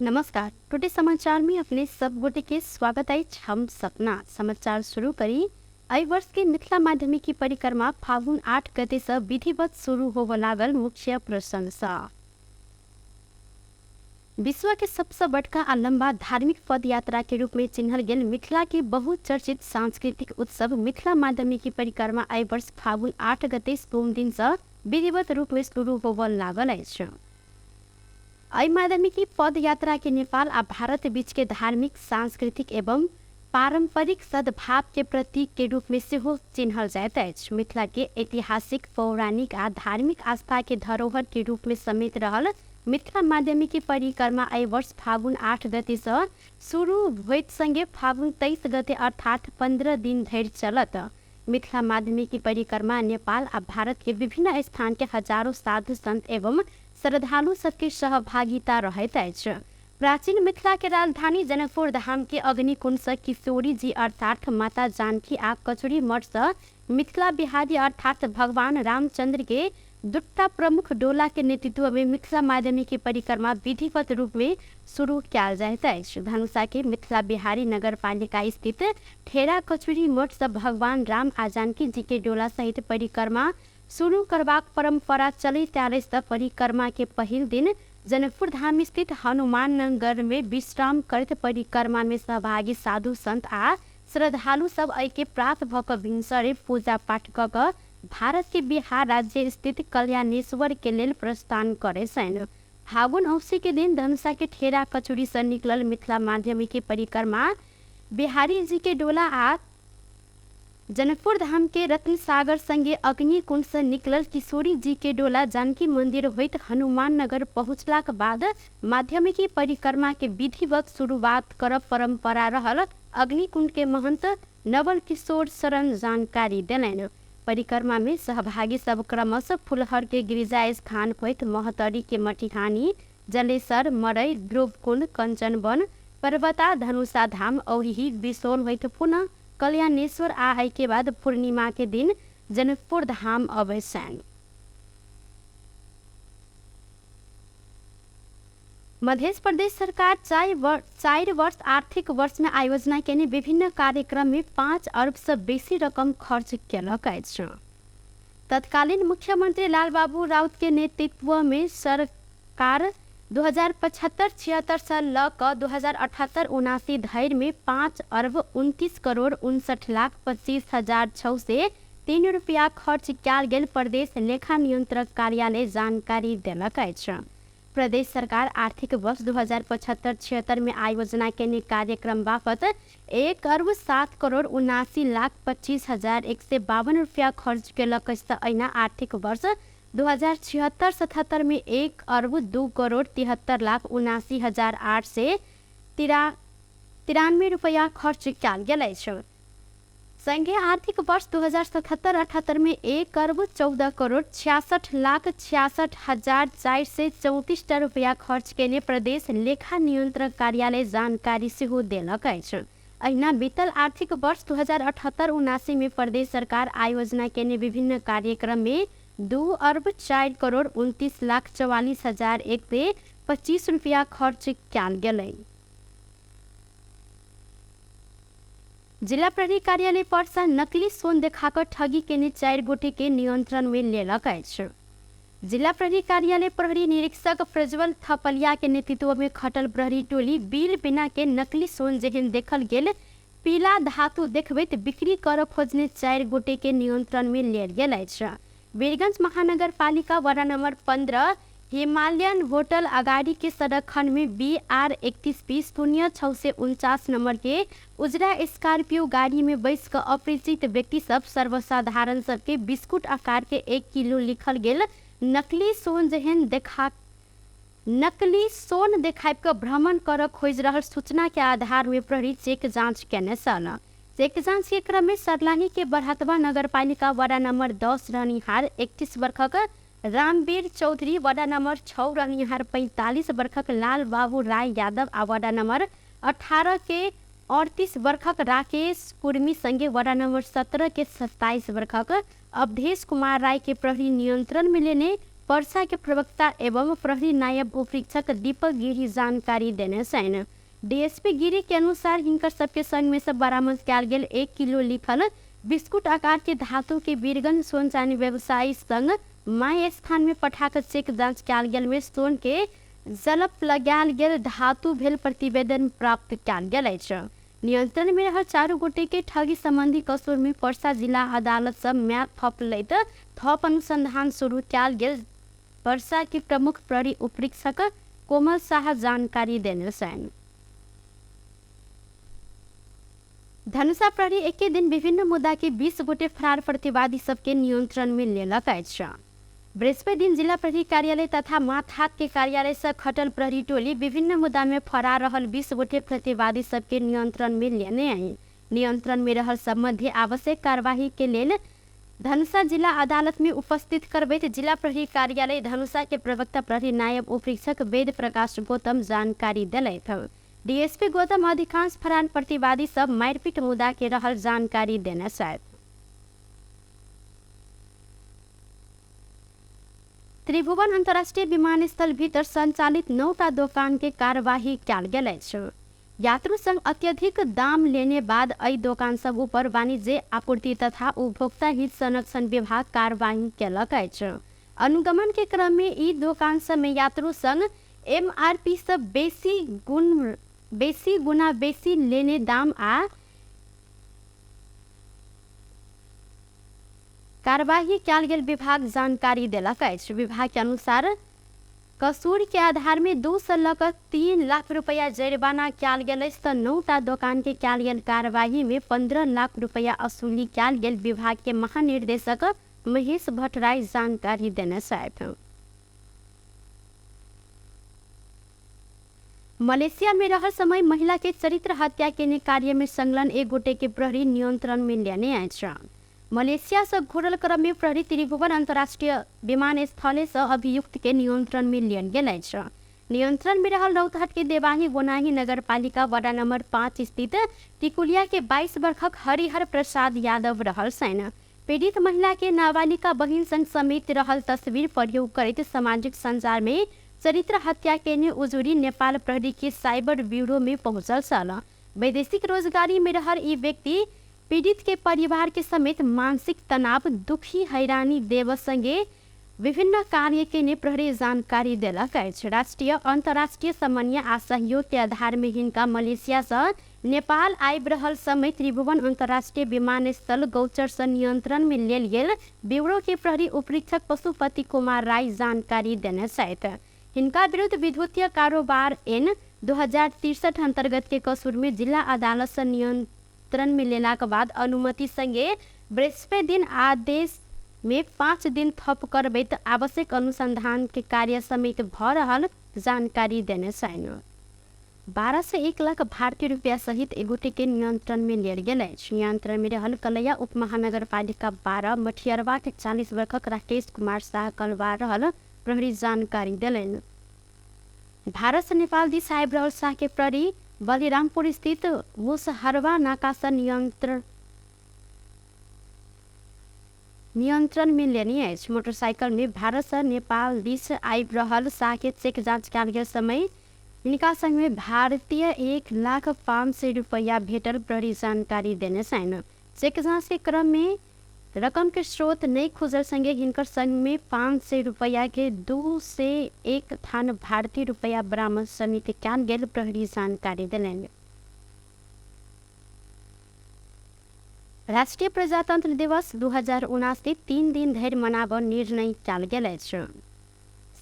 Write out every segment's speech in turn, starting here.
नमस्कार। टुडे समाचार में अपने सब गोटे के स्वागत है। हम सपना समाचार शुरू करी। एहि वर्ष के मिथिला माध्यमिक की परिक्रमा फागुन 8 गते से विधिवत शुरू होव लागल। मुख्य प्रशंसा विश्व के सबसे बड़का आ लंबा धार्मिक पद यात्रा के रूप में चिन्हल गेल मिथिला के बहुचर्चित सांस्कृतिक उत्सव मिथिला माध्यमिक की परिक्रमा एहि वर्ष फागुन 8 गते सोम दिन से विधिवत रूप में शुरू होव लागल अछि। एहि माध्यमिकी पद यात्रा के नेपाल आ भारत बीच के धार्मिक सांस्कृतिक एवं पारंपरिक सद्भाव के प्रतीक के रूप में सेहो चिन्हल जाइत अछि। मिथिला के ऐतिहासिक पौराणिक आ धार्मिक आस्था के धरोहर के रूप में समेत रहल मिथिला माध्यमिकी परिक्रमा एहि वर्ष फागुन 8 गते से शुरू होइत संगे फागुन 23 गते अर्थात 15 दिन धरि चलत। मिथिला माध्यमिकी परिक्रमा नेपाल आ भारत के विभिन्न स्थान के हजारों साधु संत एवं श्रद्धालु सबके सहभागिता रहत अछि। प्राचीन मिथिला के राजधानी जनकपुर धाम के अग्निकुंड से किशोरी जी अर्थात माता जानकी आ कचुरी मठ से मिथिला बिहारी अर्थात भगवान रामचंद्र के दुट्टा प्रमुख डोला के नेतृत्व में मिथिला माध्यमिकी परिक्रमा विधिवत रूप में शुरू किया जाइत अछि। धनुषा के मिथिला बिहारी नगर पालिका स्थित ठेरा कचुरी मठ से भगवान राम आ जानकी जी के डोला सहित परिक्रमा शुरू करबाक परंपरा चलते आयल से परिक्रमा के पहिल दिन जनकपुर धाम स्थित हनुमान नगर में विश्राम करते परिक्रमा में सहभागी साधु संत आ श्रद्धालु सब एहि के प्रात भ क भिनसरे पूजा पाठ क क भारत के बिहार राज्य स्थित कल्याणेश्वर के लेल प्रस्थान करे सन। फागुन औसी के दिन धनुषा के ठेरा कचुरी से निकलल मिथिला माध्यमिकी परिक्रमा बिहारी जी के डोला आ जनकपुर धाम के रत्न सागर संगे अग्निकुंड से निकलल किशोरी जी के डोला जानकी मंदिर होइत हनुमान नगर पहुंचलाक बाद माध्यमिकी परिक्रमा के विधिवत शुरुआत करब परंपरा रहल। अग्निकुंड के महंत नवल किशोर शरण जानकारी देलनि। परिक्रमा में सहभागी सब क्रमशः फुलहर के गिरिजा स्थान होइत महतरी के मटिहानी जलेसर मरई ध्रुवकुंड कंचनवन पर्वता धनुषा धाम औही बिसोन होइत पुनः कल्याणेश्वर आय के बाद पूर्णिमा के दिन जनकपुर धाम अवैसन। मध्य प्रदेश सरकार 4 वर्ष आर्थिक वर्ष में आयोजना केने विभिन्न कार्यक्रम में 5 अरब से बेसी रकम खर्च केलक अछि। तत्कालीन मुख्यमंत्री लालबाबू राउत के नेतृत्व में सरकार 2075-76 से ल क 2078-79 धरि में 5 अरब 29 करोड़ 59 लाख 25 हजार 603 रुपया खर्च कयल गेल प्रदेश लेखा नियंत्रक कार्यालय जानकारी देलक अछि। प्रदेश सरकार आर्थिक वर्ष 2075-76 में आयोजना केने कार्यक्रम बाबत 1 अरब 7 करोड़ 79 लाख 25 हजार 152 रुपया खर्च केलक अछि। अहिना आर्थिक वर्ष 2076-77 में 1 अरब 2 करोड़ 73 लाख 79 हजार 893 रुपया खर्च कयल गेल अछि। संघीय आर्थिक वर्ष 2077-78 में 1 अरब 14 करोड़ 66 लाख 66 हजार 434 रुपया खर्च केने प्रदेश लेखा नियंत्रक कार्यालय जानकारी सेहो देलक अछि। अहिना बीतल आर्थिक वर्ष 2078-79 में प्रदेश सरकार आयोजना केने विभिन्न कार्यक्रम में 2 अरब 4 करोड़ 29 लाख 44 हजार 125 रुपया खर्च कयल गेलै। जिला प्रहरी कार्यालय पर्सा नकली सोन देखाकर ठगी केने 4 गोटे के नियंत्रण में लेलक अछि। जिला प्रहरी कार्यालय प्रहरी निरीक्षक प्रज्वल थपलिया के नेतृत्व में खटल प्रहरी टोली बिल बिना के नकली सोन जेहन देखल गेल पीला धातु देखबैत बिक्री कर खोजने 4 गोटे के नियंत्रण में लेल गेल अछि। वीरगंज महानगर पालिका वार्ड नंबर 15 हिमालयन होटल अगाड़ी के सड़क खंड में BR 3120-0649 नंबर के उजरा स्कॉर्पियो गाड़ी में बैस कर अपरिचित व्यक्ति सब सर्वसाधारण सबके बिस्कुट आकार के 1 किलो लिखल गेल नकली सोन देखाब के भ्रमण कर खोज रहल सूचना के आधार में प्रहरी चेक जांच केने सन। चेक जांच के क्रम में सरलाही के बरहतवा नगर पालिका वार्ड नंबर 10 रहनिहार 31 वर्षक रामवीर चौधरी, वार्ड नंबर 6 रहनिहार 45 वर्षक लाल बाबू राय यादव आ वार्ड नंबर 18 के 38 वर्षक राकेश कुर्मी संगे वार्ड नंबर 17 के 27 वर्षक अवधेश कुमार राय के प्रहरी नियंत्रण में लेने पर्सा के प्रवक्ता एवं प्रहरी नायब उपरीक्षक दीपक गिरी जानकारी देने हैं। डीएसपी गिरी के अनुसार हिंकर सबके संग में सब बरामद किया गेल 1 किलो लिखल बिस्कुट आकार के धातु के बीरगंज सोन चानी व्यवसायी संग माय स्थान में पठाकर चेक जांच किया गेल में सोन के जलप लगाल गेल धातु भेल प्रतिवेदन प्राप्त किया गेल अछि। नियंत्रण में रहल 4 गोटे के ठगी संबंधी कसूर में पर्सा जिला अदालत सब म्याद थप लैत थप अनुसंधान शुरू किया गेल। पर्सा के प्रमुख प्रहरी उपरीक्षक कोमल शाह जानकारी देने हैं। धनुषा प्रहरी एक दिन विभिन्न मुद्दा के 20 गोटे फरार प्रतिवादी सबके नियंत्रण में लेलक अछि। बृहस्पति दिन जिला प्रहरी कार्यालय तथा माथहाट के कार्यालय से खटल प्रहरी टोली विभिन्न मुद्दा में फरार रहल 20 गोटे प्रतिवादी सबके नियंत्रण में लेने आई। नियंत्रण में रहल सब मध्य आवश्यक कार्यवाही के लेल धनुषा जिला अदालत में उपस्थित करबैत जिला प्रहरी कार्यालय धनुषा के प्रवक्ता प्रहरी नायब उपरीक्षक वेद प्रकाश गौतम जानकारी दिलैथ। डीएसपी गौतम अधिकांश फरार प्रतिवादी सब मारपीट मुद्दा के रहल जानकारी देने छथि। त्रिभुवन अंतर्राष्ट्रीय विमानस्थल भीतर संचालित 9टा दुकान के कार्यवाही कयल गेल अछि। यात्रु संग अत्यधिक दाम लेने बाद एहि दुकान सब ऊपर वाणिज्य आपूर्ति तथा उपभोक्ता हित संरक्षण विभाग कार्यवाही केलक अछि। अनुगमन के क्रम में ई दुकान सब में यात्रु संग एमआरपी से बेसी गुना बेसी लेने दाम आ कार्यवाही कयल गेल विभाग जानकारी देलक अछि। विभाग के अनुसार कसूर के आधार में 2 से लकर 3 लाख रुपया जरिमाना कयल गेल अछि तऽ 9टा दुकान के कयल गेल कार्यवाही में 15 लाख रुपया असुली कयल गेल। विभाग के महानिर्देशक महेश भट्टराय जानकारी देने छथि। मलेशिया में रहल समय महिला के चरित्र हत्या के कार्य में संलग्न 1 गोटे के प्रहरी नियंत्रण में लेने अछि। मलेशिया से घुरल क्रम में प्रहरी त्रिभुवन अंतर्राष्ट्रीय विमानस्थल से अभियुक्त के नियंत्रण में लियल गेल अछि। नियंत्रण में रहल रौतहट के देवाही गोनाही नगर पालिका वार्ड नंबर 5 स्थित टिकुलिया के 22 वर्षक हरिहर प्रसाद यादव रहल छनि। पीड़ित महिला के नाबालिका बहिन संग समेत रहल तस्वीर प्रयोग करैत सामाजिक संचार में चरित्र हत्या के उजुरी नेपाल प्रहरी के साइबर ब्यूरो में पहुंचल छल। वैदेशिक रोजगारी में रहल ई व्यक्ति पीड़ित के परिवार के समेत मानसिक तनाव दुखी हैरानी देव संगे विभिन्न कार्य के प्रहरी जानकारी देलक अछि। राष्ट्रीय अंतर्राष्ट्रीय समन्वय आ सहयोग के आधार में हिनका मलेशिया से नेपाल आबि रहल समय त्रिभुवन अंतर्राष्ट्रीय विमानस्थल गौचर से नियंत्रण में लेल गेल। ब्यूरो के प्रहरी उपरीक्षक पशुपति कुमार राय जानकारी देने छथि। हिनका विरुद्ध विद्युतीय कारोबार एन 2063 अंतर्गत के कसूर में जिला अदालत से नियंत्रण में लेला के बाद अनुमति संगे बृहस्पति दिन आदेश में 5 दिन थप करबैत आवश्यक अनुसंधान के कार्य समेत भ रहल जानकारी देने छनि। 12 से 1 लाख भारतीय रुपया सहित 1 गोटे के नियंत्रण में लेल गेल अछि। नियंत्रण में रहल कलैया उप महानगर पालिका 12 मठियरवा के 40 वर्षक राकेश कुमार शाह कलवार रहल प्रहरी जानकारी दिलैन। भारत से नेपाल दिस आबि रहल शाह के प्रहरी बलिरामपुर स्थित मुसहरवा नाका से नियंत्रण में लेने अछि। मोटरसाइकिल में भारत से नेपाल दिस आबि रहल शाह के चेक जांच कयल गेल समय हिनका संग में भारतीय 1,05,000 रुपया भेटल प्रहरी जानकारी देने छनि। चेक जांच के क्रम में रकम के स्रोत नहीं खुजल संगे हिनकर संग में 500 रुपया के 2 से 1 थान भारतीय रुपया बरामद समिति कयल गेल प्रहरी जानकारी दिलैन। राष्ट्रीय प्रजातंत्र दिवस 2079 3 दिन धरि मनाबऽ निर्णय कयल गेल अछि।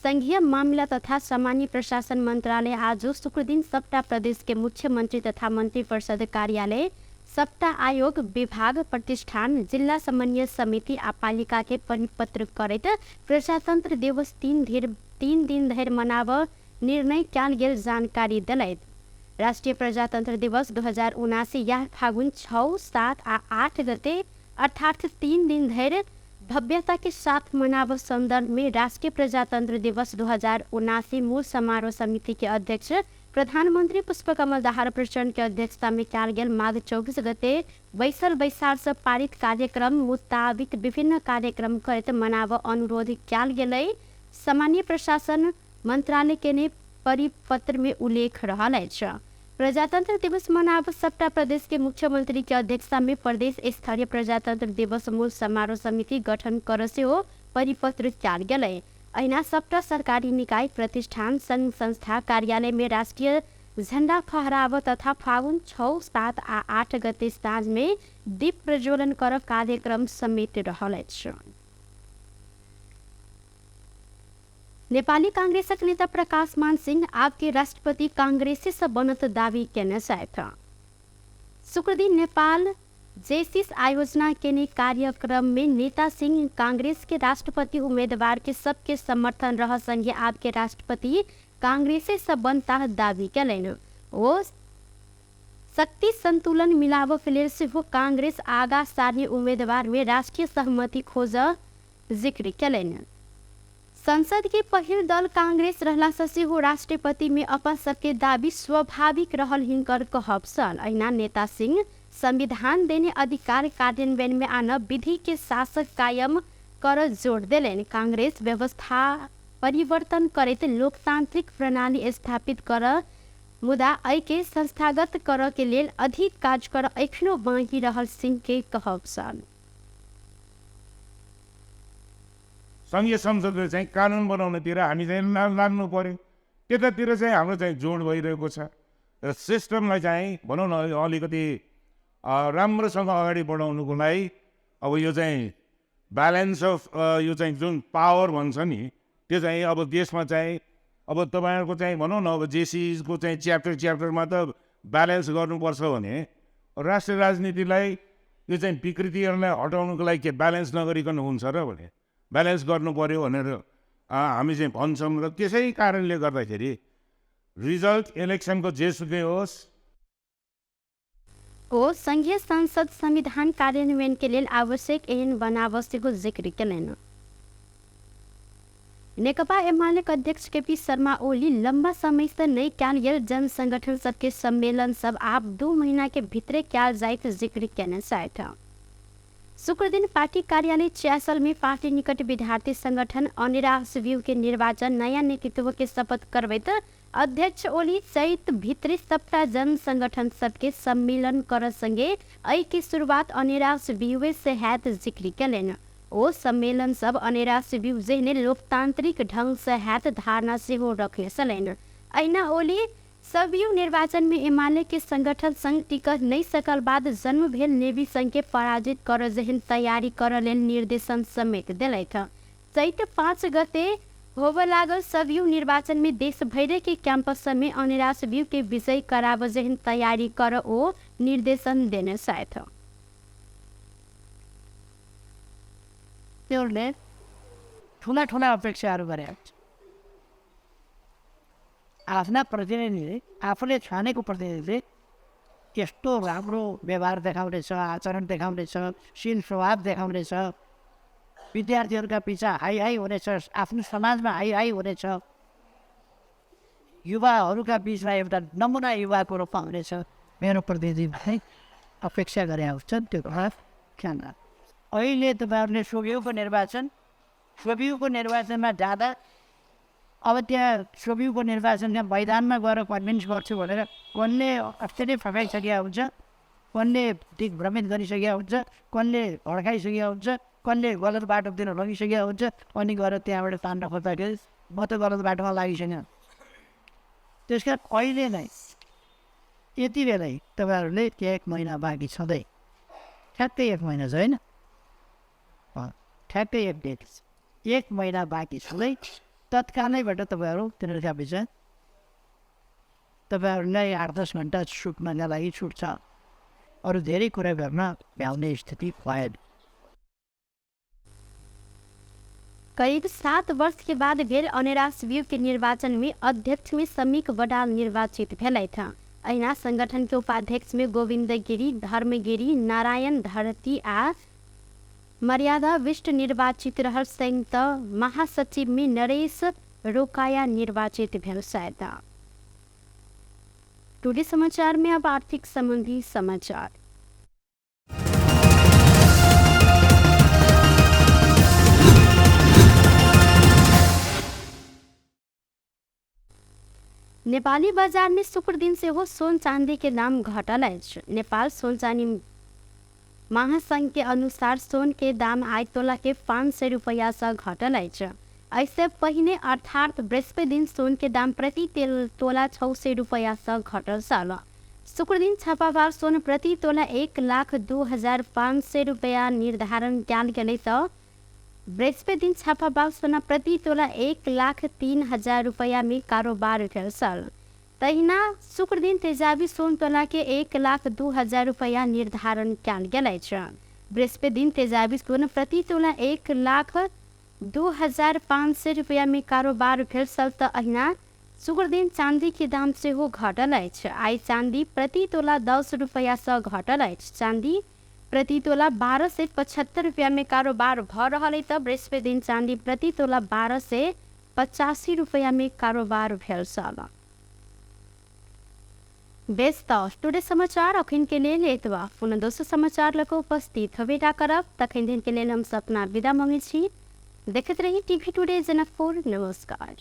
संघीय मामला तथा सामान्य प्रशासन मंत्रालय आज शुक्र दिन सबटा प्रदेश के मुख्यमंत्री तथा मंत्रिपरिषद कार्यालय सबटा आयोग विभाग प्रतिष्ठान जिला समन्वय समिति आ पालिका के परिपत्र करैत प्रजातंत्र दिवस 3 दिन धरि मनाबऽ निर्णय कयल गेल जानकारी दिलैथ। राष्ट्रीय प्रजातंत्र दिवस 2079 यह फागुन 6, 7 आ 8 गते अर्थात 3 दिन धरि भव्यता के साथ मनाबऽ संदर्भ में राष्ट्रीय प्रजातंत्र दिवस 2079 मूल समारोह समिति के अध्यक्ष प्रधानमंत्री पुष्पकमल दाहाल प्रचंड के अध्यक्षता में कयल गेल माघ 24 गते बैसल बैसार से पारित कार्यक्रम मुताबिक विभिन्न कार्यक्रम करैत मनाबऽ अनुरोध कयल गेलै। सामान्य प्रशासन मंत्रालय के ने परिपत्र में उल्लेख रहल अछि। प्रजातंत्र दिवस मनाव सबटा प्रदेश के मुख्यमंत्री के अध्यक्षता में प्रदेश स्तरीय प्रजातंत्र दिवस मूल समारोह समिति गठन कर से हो परिपत्र कयल गेलै। अहिना सबटा सरकारी निकाय प्रतिष्ठान संघ संस्था कार्यालय में राष्ट्रीय झंडा फहराव तथा फागुन 6, 7 आ 8 गते साँझ में दीप प्रज्वलन कर कार्यक्रम समेत रहल अछि। नेपाली कांग्रेसक नेता प्रकाश मान सिंह आब के राष्ट्रपति कांग्रेसी से बनत दावी केने छथि। शुक्र दिन नेपाल जेसिस आयोजना के कार्यक्रम में नेता सिंह कांग्रेस के राष्ट्रपति उम्मीदवार के सबके समर्थन रह संगे आप के राष्ट्रपति कांग्रेसी से बनता दावी कैलन। ओ शक्ति संतुलन मिलाव लेल सेहो कांग्रेस आगा सारने उम्मीदवार में राष्ट्रीय सहमति खोज जिक्र कैलन। संसद के पहिल दल कांग्रेस रहला से सेहो राष्ट्रपति में अपन सबके दावी स्वाभाविक रहल हिनकर कहब सन। अहिना नेता सिंह संविधान देने अधिकार कार्यान्वयन में आना विधि के शासक कायम कर जोड़ देलन। कांग्रेस व्यवस्था परिवर्तन करते लोकतांत्रिक प्रणाली स्थापित कर मुदा एहि के संस्थागत कर के लेल अधिक काज कर एखनो बाँकी रहल सिंह के कहब सन। संघीय संसदले चाहिँ कानुन बनाउनतिर हामी चाहिँ लाग्नु पर्यो। त्यतातिर चाहिँ हाम्रो चाहिँ जोड भइरहेको छ र सिस्टमलाई चाहिँ भनौँ न अलिकति राम्रोसँग अगाडि बढाउनुको लागि अब यो चाहिँ ब्यालेन्स अफ यो चाहिँ जुन पावर भन्छ नि त्यो चाहिँ अब देशमा चाहिँ अब तपाईँहरूको चाहिँ भनौँ न अब जेसिसको चाहिँ च्याप्टरमा त ब्यालेन्स गर्नुपर्छ भने राष्ट्रिय राजनीतिलाई यो चाहिँ विकृतिहरूलाई हटाउनुको लागि के ब्यालेन्स नगरिकन हुन्छ र भने ब्यालेन्स गर्नु पर्यो भनेर हामी चाहिँ भन्छौँ। र त्यसै कारणले गर्दाखेरि रिजल्ट इलेक्सनको जेसुकै होस् ओ संघीय संसद संविधान कार्यान्वयन के लिए आवश्यक एहन बनावस्तको जिक्र कैलन। नेकपा एमाले अध्यक्ष केपी शर्मा ओली लंबा समय से नहीं कैल गेल जन संगठन सबके सम्मेलन सब आप 2 महीना के भीतरे कैल जाइत जिक्र कैने छथि। शुक्र दिन पार्टी कार्यालय च्यासल में पार्टी निकट विद्यार्थी संगठन अनिराश व्यू के निर्वाचन नया नेतृत्व के शपथ करवैत अध्यक्ष ओली चैत भीतरे सबटा जन संगठन सबके सम्मेलन कर संगे एहि की शुरुआत अनिराश व्यू से हैत जिक्र कैलन। ओ सम्मेलन सब अनिराश व्यू जेहने लोकतांत्रिक ढंग से हैत धारणा से हो रखने छलैन। अहिना ओली सबयू निर्वाचन में एमाले के संगठन संग टिकट नहीं सकल बाद जन्म भेल नेवी संघ के पराजित कर जेहन तैयारी कर लेल निर्देशन समेत दिलैथ। चैत 5 गते होब लागल सबयू निर्वाचन में देश भैरे के कैंपस में अनिराश व्यू के विजय कराव जेहन तैयारी कर ओ निर्देशन देने छथ। त्यसले ठुला ठुला अपेक्षाहरू गरे आफ्ना प्रतिनिधिले आफूले छानेको प्रतिनिधिले यस्तो राम्रो व्यवहार देखाउनेछ, आचरण देखाउनेछ, शील स्वभाव देखाउनेछ, विद्यार्थीहरूका पिछा हाई हाई हुनेछ, आफ्नो समाजमा हाई हाई हुनेछ, युवाहरूका बिचमा एउटा नमुना युवाको रूपमा हुनेछ। मेरो प्रतिनिधिलाई अपेक्षा गरे हुन्छन् त्यो ख्याल। अहिले तपाईँहरूले सोभियूको निर्वाचनमा जाँदा अब त्यहाँ सोभियूको निर्वाचनका मैदानमा गएर कन्भिन्स गर्छु भनेर कसले अत्यन्तै फकाइसकेका हुन्छ, कसले दिग्भ्रमित गरिसकेका हुन्छ, कसले हड्काइसकेका हुन्छ, कसले गलत बाटोतिर लगिसकेका हुन्छ, अनि गएर त्यहाँबाट तान्न खोज्दाखेरि म त गलत बाटोमा लागिसकेन। त्यस कारण अहिले नै यति बेलै तपाईँहरूले 1 महिना बाँकी छँदै ठ्याक्कै 1 महिना छ होइन, ठ्याक्कै 1 डेट 1 महिना बाँकी छँदै तत्कालैबाट तपाईँहरू तिनीहरूका विषय तपाईँहरूलाई 8-10 घन्टा सुत्नका लागि छुट छ। अरू धेरै कुरा गर्न भ्याउने स्थिति भएन। करीब 7 वर्ष के बाद भेल अनिराश व्यू के निर्वाचन में अध्यक्ष में समीक बडाल निर्वाचित भेलैथ। अहिना संगठन के उपाध्यक्ष में गोविंद गिरी, धर्मगिरी, नारायण धरती आ मर्यादा विष्ट निर्वाचित रहल। संयुक्त महासचिव में नरेश रोकाया निर्वाचित भेल छथि। टुडे समाचार में अब आर्थिक संबंधी समाचार। नेपाली बाजार में शुक्र दिन से हो सोन चांदी के दाम घटल अछि। नेपाल सोन चांदी महासंघ के अनुसार सोन के दाम आइ तोला के 500 रुपया से घटल अछि। ऐसे पहिने अर्थात बृहस्पति दिन सोन के दाम प्रति तोला 600 रुपया से घटल छल। शुक्र दिन छापामार सोन प्रति तोला 1,02,500 रुपया निर्धारण कयल गेलै तऽ बृहस्पति दिन छापामार सोना प्रति तोला 1,03,000 रुपया में कारोबार भेल छल। तहिना शुक्र दिन तेजाबी सोन तोला के 1,02,000 रुपया निर्धारण कयल गेल अछि। बृहस्पति दिन तेजाबी सोन प्रति तोला 1,02,500 रुपया में कारोबार भेल छल तऽ अहिना शुक्र दिन चांदी के दाम सेहो घटल अछि। आइ चांदी प्रति तोला 10 रुपया से घटल अछि। चांदी प्रति तोला 12 से 75 रुपया में कारोबार भ रहल है तऽ बृहस्पति दिन चांदी प्रति तोला 12 से 85 रुपया में कारोबार भेल छल। बेस्त टुडे समाचार अखन के लेल एतबा। पुनः दोसर समाचार लऽ कऽ उपस्थित हेबेटा करब। तखन दिन के लेल हम सपना विदा मांगै छी। देखैत रही टीवी टुडे जनकपुर। नमस्कार।